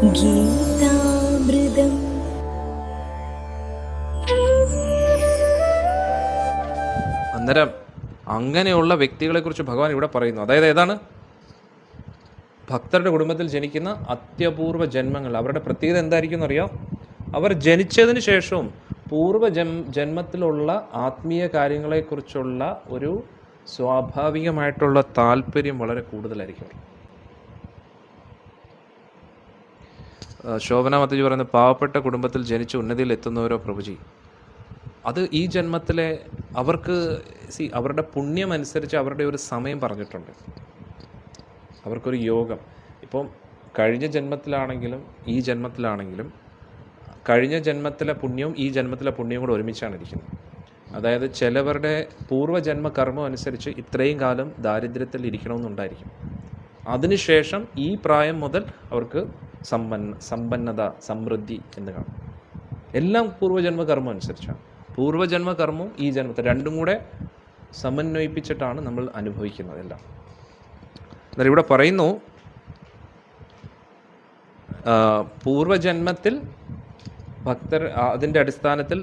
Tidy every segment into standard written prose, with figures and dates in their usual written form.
ഗീതാമൃതം. അന്നേരം അങ്ങനെയുള്ള വ്യക്തികളെക്കുറിച്ച് ഭഗവാൻ ഇവിടെ പറയുന്നു. അതായത് ഏതാണ്? ഭക്തരുടെ കുടുംബത്തിൽ ജനിക്കുന്ന അത്യപൂർവ ജന്മങ്ങൾ. അവരുടെ പ്രത്യേകത എന്തായിരിക്കും എന്നറിയാം? അവർ ജനിച്ചതിന് ശേഷവും പൂർവ്വ ജന്മത്തിലുള്ള ആത്മീയ കാര്യങ്ങളെക്കുറിച്ചുള്ള ഒരു സ്വാഭാവികമായിട്ടുള്ള താല്പര്യം വളരെ കൂടുതലായിരിക്കും. ശോഭന മത്തജി പറയുന്ന പാവപ്പെട്ട കുടുംബത്തിൽ ജനിച്ച് ഉന്നതിയിൽ എത്തുന്നവരോ പ്രഭുജി, അത് ഈ ജന്മത്തിലെ അവർക്ക് അവരുടെ പുണ്യം അനുസരിച്ച് അവരുടെ ഒരു സമയം പറഞ്ഞിട്ടുണ്ട്. അവർക്കൊരു യോഗം. ഇപ്പം കഴിഞ്ഞ ജന്മത്തിലാണെങ്കിലും ഈ ജന്മത്തിലാണെങ്കിലും കഴിഞ്ഞ ജന്മത്തിലെ പുണ്യവും ഈ ജന്മത്തിലെ പുണ്യവും കൂടെ ഒരുമിച്ചാണ് ഇരിക്കുന്നത്. അതായത് ചിലവരുടെ പൂർവ്വജന്മ കർമ്മം അനുസരിച്ച് ഇത്രയും കാലം ദാരിദ്ര്യത്തിൽ ഇരിക്കണമെന്നുണ്ടായിരിക്കും. അതിനുശേഷം ഈ പ്രായം മുതൽ അവർക്ക് സമ്പന്നത, സമൃദ്ധി എന്ന് കാണും. എല്ലാം പൂർവ്വജന്മ കർമ്മം അനുസരിച്ചാണ്. പൂർവ്വജന്മ കർമ്മവും ഈ ജന്മത്തെ രണ്ടും കൂടെ സമന്വയിപ്പിച്ചിട്ടാണ് നമ്മൾ അനുഭവിക്കുന്നത് എല്ലാം. എന്നാൽ ഇവിടെ പറയുന്നു, പൂർവ്വജന്മത്തിൽ ഭക്തർ അതിൻ്റെ അടിസ്ഥാനത്തിൽ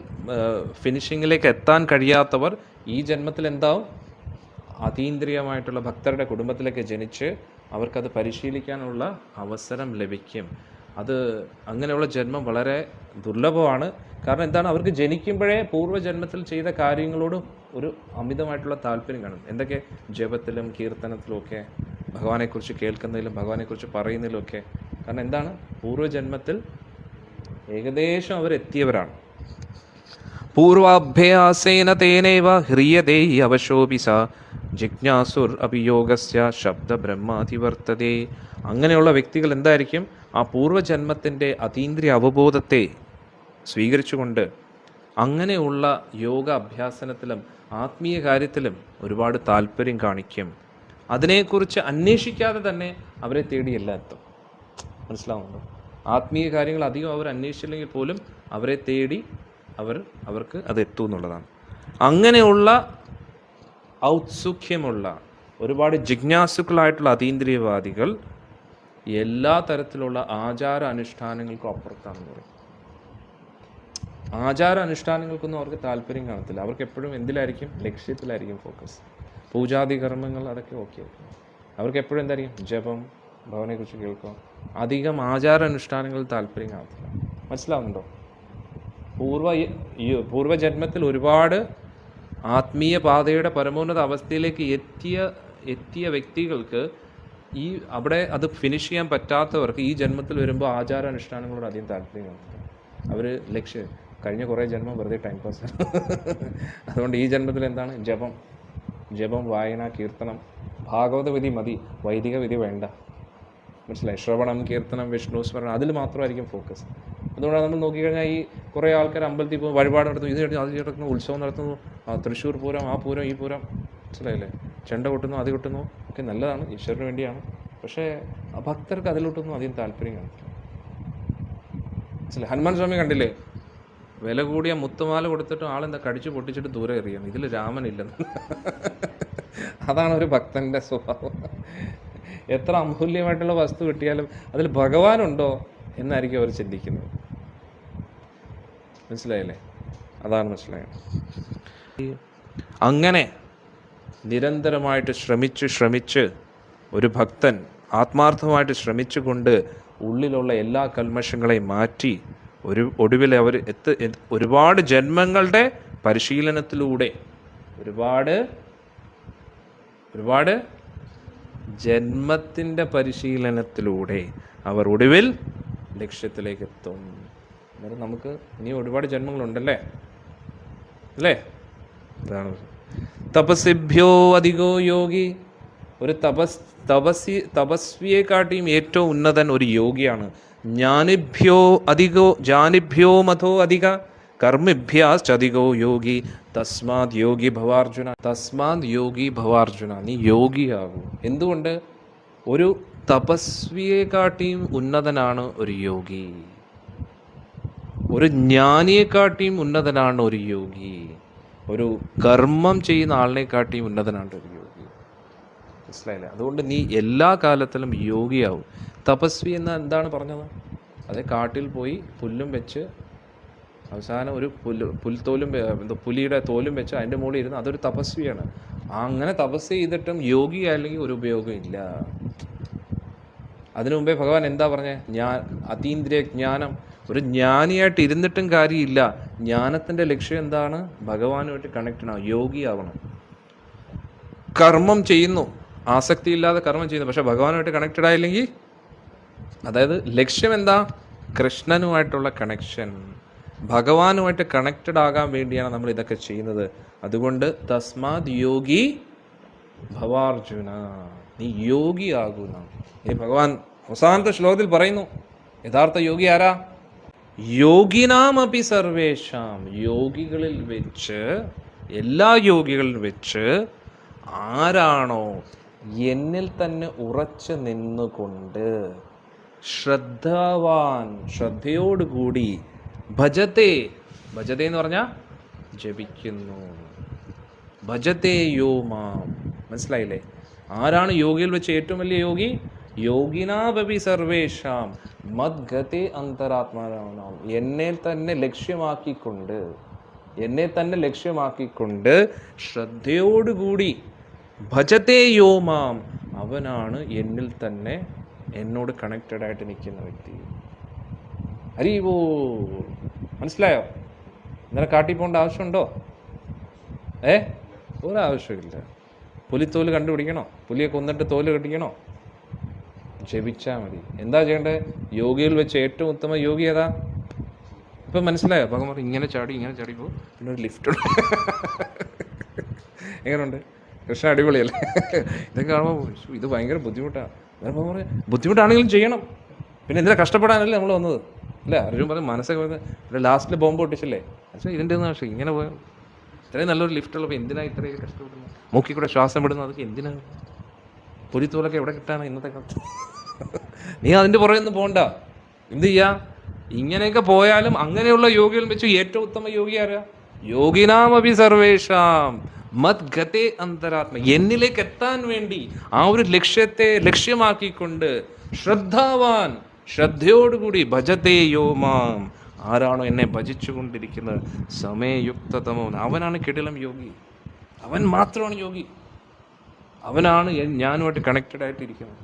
ഫിനിഷിങ്ങിലേക്ക് എത്താൻ കഴിയാത്തവർ ഈ ജന്മത്തിൽ എന്താവും? അതീന്ദ്രിയമായിട്ടുള്ള ഭക്തരുടെ കുടുംബത്തിലേക്ക് ജനിച്ച് അവർക്കത് പരിശീലിക്കാനുള്ള അവസരം ലഭിക്കും. അത് അങ്ങനെയുള്ള ജന്മം വളരെ ദുർലഭമാണ്. കാരണം എന്താണ്? അവർക്ക് ജനിക്കുമ്പോഴേ പൂർവ്വജന്മത്തിൽ ചെയ്ത കാര്യങ്ങളോട് ഒരു അമിതമായിട്ടുള്ള താല്പര്യം കാണും. എന്തൊക്കെ? ജപത്തിലും കീർത്തനത്തിലും ഒക്കെ, ഭഗവാനെക്കുറിച്ച് കേൾക്കുന്നതിലും ഭഗവാനെക്കുറിച്ച് പറയുന്നതിലും ഒക്കെ. കാരണം എന്താണ്? പൂർവ്വജന്മത്തിൽ ഏകദേശം അവരെത്തിയവരാണ്. പൂർവാഭ്യാസേന തേനൈവ ഹ്രിയതേ അവശോപിസ ജിജ്ഞാസുർ അഭിയോഗസ്യ ശബ്ദ ബ്രഹ്മാതിവർത്തതേ. അങ്ങനെയുള്ള വ്യക്തികൾ എന്തായിരിക്കും? ആ പൂർവ്വജന്മത്തിൻ്റെ അതീന്ദ്രിയ അവബോധത്തെ സ്വീകരിച്ചുകൊണ്ട് അങ്ങനെയുള്ള യോഗ അഭ്യാസനത്തിലും ആത്മീയ കാര്യത്തിലും ഒരുപാട് താല്പര്യം കാണിക്കും. അതിനെക്കുറിച്ച് അന്വേഷിക്കാതെ തന്നെ അവരെ തേടി എല്ലാം എത്തും. മനസ്സിലാവുന്നുണ്ടോ? ആത്മീയ കാര്യങ്ങൾ അധികം അവർ അന്വേഷിച്ചില്ലെങ്കിൽ പോലും അവരെ തേടി അവർക്ക് അത് എത്തും എന്നുള്ളതാണ്. അങ്ങനെയുള്ള ഔത്സുഖ്യമുള്ള ഒരുപാട് ജിജ്ഞാസുക്കളായിട്ടുള്ള അതീന്ദ്രിയവാദികൾ എല്ലാ തരത്തിലുള്ള ആചാര അനുഷ്ഠാനങ്ങൾക്കും അപ്പുറത്താണെന്ന് പറയും. ആചാര അനുഷ്ഠാനങ്ങൾക്കൊന്നും അവർക്ക് താല്പര്യം കാണത്തില്ല. അവർക്ക് എപ്പോഴും എന്തിലായിരിക്കും? ലക്ഷ്യത്തിലായിരിക്കും ഫോക്കസ്. പൂജാതി കർമ്മങ്ങൾ അതൊക്കെ ഓക്കെ ആയിരിക്കും. അവർക്ക് എപ്പോഴും എന്തായിരിക്കും? ജപം, ഭഗവാനെക്കുറിച്ച് കേൾക്കുക. അധികം ആചാര അനുഷ്ഠാനങ്ങളിൽ താല്പര്യം കാണത്തില്ല. മനസ്സിലാവുന്നുണ്ടോ? പൂർവ്വജന്മത്തിൽ ഒരുപാട് ആത്മീയ പാതയുടെ പരമോന്നത അവസ്ഥയിലേക്ക് എത്തിയ വ്യക്തികൾക്ക് അവിടെ അത് ഫിനിഷ് ചെയ്യാൻ പറ്റാത്തവർക്ക് ഈ ജന്മത്തിൽ വരുമ്പോൾ ആചാരാനുഷ്ഠാനങ്ങളോട് അധികം താല്പര്യം കാണത്തില്ല. അവർ കഴിഞ്ഞ കുറേ ജന്മം വെറുതെ ടൈം പാസ്. അതുകൊണ്ട് ഈ ജന്മത്തിൽ എന്താണ്? ജപം, വായന, കീർത്തനം, ഭാഗവത വിധി മതി, വൈദിക വിധി വേണ്ട. മനസ്സിലായി? ശ്രവണം, കീർത്തനം, വിഷ്ണു സ്മരണം, അതിൽ മാത്രമായിരിക്കും ഫോക്കസ്. അതുകൊണ്ടാണ് നമ്മൾ നോക്കിക്കഴിഞ്ഞാൽ ഈ കുറേ ആൾക്കാർ അമ്പലത്തിൽ പോകും, വഴിപാട് നടത്തുന്നു, ഇത് കഴിഞ്ഞ് അത് നടത്തുന്നു, ഉത്സവം നടത്തുന്നു, തൃശ്ശൂർ പൂരം, ആ പൂരം, ഈ പൂരം, മനസ്സിലായില്ലേ? ചെണ്ട കൊട്ടുന്നു, അത് കൊട്ടുന്നു, ഒക്കെ നല്ലതാണ്, ഈശ്വരന് വേണ്ടിയാണ്. പക്ഷേ ഭക്തർക്ക് അതിലോട്ടൊന്നും അധികം താല്പര്യം കാണത്തില്ല. മനസ്സിലായി? ഹനുമാൻ സ്വാമി കണ്ടില്ലേ? വില കൂടിയ മുത്തുമാല കൊടുത്തിട്ടും ആളെന്താ കടിച്ചു പൊട്ടിച്ചിട്ട് ദൂരെ എറിയാം. ഇതിൽ രാമനില്ലെന്ന്. അതാണ് ഒരു ഭക്തൻ്റെ സ്വഭാവം. എത്ര അമൂല്യമായിട്ടുള്ള വസ്തു കിട്ടിയാലും അതിൽ ഭഗവാനുണ്ടോ എന്നായിരിക്കും അവർ ചിന്തിക്കുന്നത്. മനസ്സിലായില്ലേ? അതാണ് മനസ്സിലായത്. അങ്ങനെ നിരന്തരമായിട്ട് ശ്രമിച്ച് ഒരു ഭക്തൻ ആത്മാർത്ഥമായിട്ട് ശ്രമിച്ചുകൊണ്ട് ഉള്ളിലുള്ള എല്ലാ കൽമഷങ്ങളെയും മാറ്റി ഒടുവിൽ അവർ ഒരുപാട് ജന്മങ്ങളുടെ പരിശീലനത്തിലൂടെ ഒരുപാട് ജന്മത്തിൻ്റെ പരിശീലനത്തിലൂടെ അവർ ഒടുവിൽ ലക്ഷ്യത്തിലേക്ക് എത്തും. അന്നേരം നമുക്ക് ഇനി ഒരുപാട് ജന്മങ്ങളുണ്ടല്ലേ? അല്ലേ? അതാണ് തപസ്സിഭ്യോ അധികോ യോഗി. ഒരു തപസ്വിയെക്കാട്ടിയും ഏറ്റവും ഉന്നതൻ ഒരു യോഗിയാണ്. ജാനിഭ്യോ മതോ അധിക കർമ്മിഭ്യാശ്ചധികോ യോഗി തസ്മാത് യോഗി ഭവാർജുന. നീ യോഗിയാകൂ. എന്തുകൊണ്ട്? ഒരു തപസ്വിയെക്കാട്ടിയും ഉന്നതനാണ് ഒരു യോഗി. ഒരു ജ്ഞാനിയെക്കാട്ടിയും ഉന്നതനാണ് ഒരു യോഗി. ഒരു കർമ്മം ചെയ്യുന്ന ആളിനെക്കാട്ടിയും ഉന്നതനാണ് ഒരു യോഗി. മനസ്സിലായില്ലേ? അതുകൊണ്ട് നീ എല്ലാ കാലത്തിലും യോഗിയാവും. തപസ്വി എന്ന എന്താണ് പറഞ്ഞത്? അത് കാട്ടിൽ പോയി പുല്ലും വെച്ച് അവസാനം ഒരു പുൽത്തോലും പുലിയുടെ തോലും വെച്ച് അതിൻ്റെ മുകളിൽ ഇരുന്ന് അതൊരു തപസ്വിയാണ്. അങ്ങനെ തപസ് ചെയ്തിട്ടും യോഗി അല്ലെങ്കിൽ ഒരു ഉപയോഗം ഇല്ല. അതിനു മുമ്പേ ഭഗവാൻ എന്താ പറഞ്ഞത്? അതീന്ദ്രിയ ജ്ഞാനം. ഒരു ജ്ഞാനിയായിട്ട് ഇരുന്നിട്ടും കാര്യമില്ല. ജ്ഞാനത്തിൻ്റെ ലക്ഷ്യം എന്താണ്? ഭഗവാനുമായിട്ട് കണക്റ്റ് ആവണം, യോഗി ആവണം. കർമ്മം ചെയ്യുന്നു, ആസക്തിയില്ലാതെ കർമ്മം ചെയ്യുന്നു, പക്ഷെ ഭഗവാനുമായിട്ട് കണക്റ്റഡ് ആയില്ലെങ്കിൽ, അതായത് ലക്ഷ്യം എന്താ? കൃഷ്ണനുമായിട്ടുള്ള കണക്ഷൻ, ഭഗവാനുമായിട്ട് കണക്റ്റഡ് ആകാൻ വേണ്ടിയാണ് നമ്മൾ ഇതൊക്കെ ചെയ്യുന്നത്. അതുകൊണ്ട് തസ്മാത് യോഗി ഭവാർജുന, നീ യോഗി ആകുന്ന. ഇനി ഭഗവാൻ അവസാനത്തെ ശ്ലോകത്തിൽ പറയുന്നു, യഥാർത്ഥ യോഗി ആരാ? യോഗിനാമപി സർവേഷാം, യോഗികളിൽ വെച്ച്, എല്ലാ യോഗികളിൽ വെച്ച് ആരാണോ എന്നിൽ തന്നെ ഉറച്ചു നിന്നുകൊണ്ട് ശ്രദ്ധാവാൻ, ശ്രദ്ധയോടുകൂടി, ഭജത്തെ, ഭജത്തെ എന്ന് പറഞ്ഞാൽ ജപിക്കുന്നു, ഭജത്തെ യോ മാം. മനസ്സിലായില്ലേ? ആരാണ് യോഗിയിൽ വെച്ച് ഏറ്റവും വലിയ യോഗി? യോഗിനാപി സർവേഷാം മദ്ഗതേ അന്തരാത്മാനാം, എന്നെ തന്നെ ലക്ഷ്യമാക്കിക്കൊണ്ട്, എന്നെ തന്നെ ലക്ഷ്യമാക്കിക്കൊണ്ട് ശ്രദ്ധയോടുകൂടി ഭജത്തെ യോ മാം, അവനാണ് എന്നിൽ തന്നെ എന്നോട് കണക്റ്റഡ് ആയിട്ട് നിൽക്കുന്ന വ്യക്തി. ഹരിവോ, മനസ്സിലായോ? ഇന്നലെ കാട്ടി പോകേണ്ട ആവശ്യമുണ്ടോ? ഒരാവശ്യമില്ല. പുലിത്തോല് കണ്ടുപിടിക്കണോ? പുലിയെ കൊന്നിട്ട് തോല് കെട്ടിക്കണോ? ജപിച്ചാൽ മതി. എന്താ ചെയ്യേണ്ടത്? യോഗിയിൽ വെച്ച് ഏറ്റവും ഉത്തമ യോഗി ഏതാ? ഇപ്പം മനസ്സിലായോ? ഭഗവാൻ ഇങ്ങനെ ചാടിപ്പോൾ പിന്നെ ഒരു ലിഫ്റ്റ് ഉണ്ട്. എങ്ങനെയുണ്ട് കൃഷ്ണ? അടിപൊളിയല്ലേ? ഇതൊക്കെ കാണുമ്പോൾ ഇത് ഭയങ്കര ബുദ്ധിമുട്ടാണ്. ബുദ്ധിമുട്ടാണെങ്കിലും ചെയ്യണം. പിന്നെ എന്തിനാ കഷ്ടപ്പെടാനല്ലേ നമ്മൾ വന്നത്? അല്ല, അർജുൻ പറഞ്ഞ് മനസ്സൊക്കെ പറഞ്ഞ് ലാസ്റ്റിൽ ബോംബ് പൊട്ടിച്ചല്ലേ? പക്ഷേ ഇതിൻ്റെ ഒന്നും ആവശ്യം. ഇങ്ങനെ പോയാൽ ഇത്രയും നല്ലൊരു ലിഫ്റ്റ് ഉള്ളപ്പോൾ എന്തിനാ ഇത്രയും കഷ്ടപ്പെടുന്നത്? മൂക്കിൽ കൂടെ ശ്വാസം വിടുന്നത് അതൊക്കെ എന്തിനാണ്? പുലിത്തോലൊക്കെ എവിടെ കിട്ടാണ് ഇന്നത്തെ കാലത്ത്? നീ അതിൻ്റെ പുറകെ ഒന്നും പോകണ്ട. എന്ത് ചെയ്യാ? ഇങ്ങനെയൊക്കെ പോയാലും അങ്ങനെയുള്ള യോഗികൾ വെച്ച് ഏറ്റവും ഉത്തമ യോഗി ആരാ? യോഗിനാമപി സർവേഷാം മദ്ഗതേ അന്തരാത്മ, എന്നിലേക്ക് എത്താൻ വേണ്ടി ആ ഒരു ലക്ഷ്യത്തെ ലക്ഷ്യമാക്കിക്കൊണ്ട് ശ്രദ്ധാവാൻ, ശ്രദ്ധയോടുകൂടി ഭജതേ യോ മാം, ആരാണോ എന്നെ ഭജിച്ചു കൊണ്ടിരിക്കുന്നത്, സമയയുക്തതമോ, അവനാണ് കിടിലം യോഗി. അവൻ മാത്രമാണ് യോഗി. അവനാണ് ഞാനുമായിട്ട് കണക്റ്റഡ് ആയിട്ടിരിക്കുന്നത്.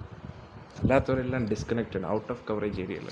അല്ലാത്തവരെല്ലാം ഡിസ്കണക്റ്റഡ്, ഔട്ട് ഓഫ് കവറേജ് ഏരിയയിൽ.